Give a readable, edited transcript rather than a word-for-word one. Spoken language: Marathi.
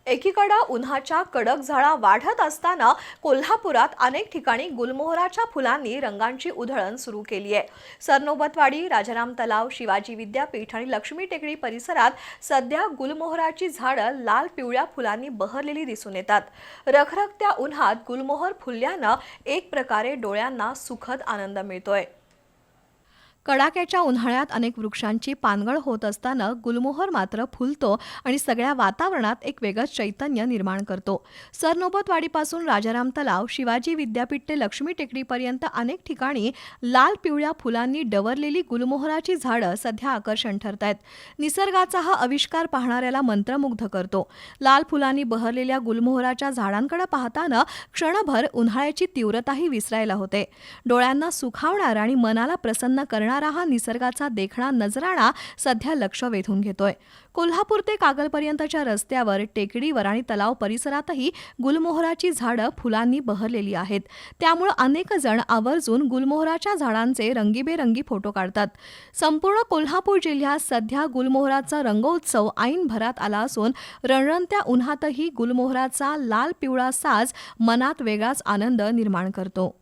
एकीकडे उन्हाच्या कडक झळा वाढत असताना कोल्हापुरात अनेक ठिकाणी गुलमोहराच्या फुलांनी रंगांची उधळण सुरू केली आहे। सरनोबतवाडी, राजाराम तलाव, शिवाजी विद्यापीठ आणि लक्ष्मी टेकडी परिसरात सध्या गुलमोहराची झाडं लाल पिवळ्या फुलांनी बहरलेली दिसून येतात। रखरखत्या उन्हात गुलमोहर फुलल्यानं एक प्रकारे डोळ्यांना सुखद आनंद मिळतोय। कडाक्याच्या उन्हाळ्यात अनेक वृक्षांची पानगळ होत असताना गुलमोहर मात्र फुलतो आणि सगळ्या वातावरणात एक वेगळंच चैतन्य निर्माण करतो। सरनोबतवाडीपासून राजाराम तलाव, शिवाजी विद्यापीठ ते लक्ष्मी टेकडीपर्यंत अनेक ठिकाणी लाल पिवळ्या फुलांनी डवरलेली गुलमोहराची झाडं सध्या आकर्षण ठरतायत। निसर्गाचा हा आविष्कार पाहणाऱ्याला मंत्रमुग्ध करतो। लाल फुलांनी बहरलेल्या गुलमोहराच्या झाडांकडे पाहताना क्षणभर उन्हाळ्याची तीव्रताही विसरायला होते। डोळ्यांना सुखावणारा आणि मनाला प्रसन्न करणारा हा निसर्गाचा देखणा नजराणा सध्या लक्ष वेधून घेतोय। कोल्हापूर ते कागलपर्यंतच्या रस्त्यावर, टेकडीवर आणि तलाव परिसरातही गुलमोहराची झाडं फुलांनी बहरलेली आहेत। त्यामुळे अनेक जण आवर्जून गुलमोहराच्या झाडांचे रंगीबेरंगी फोटो काढतात। संपूर्ण कोल्हापूर जिल्ह्यात सध्या गुलमोहराचा रंगोत्सव ऐन भरात आला असून रणरणत्या उन्हातही गुलमोहराचा लाल पिवळा साज मनात वेगळाच आनंद निर्माण करतो।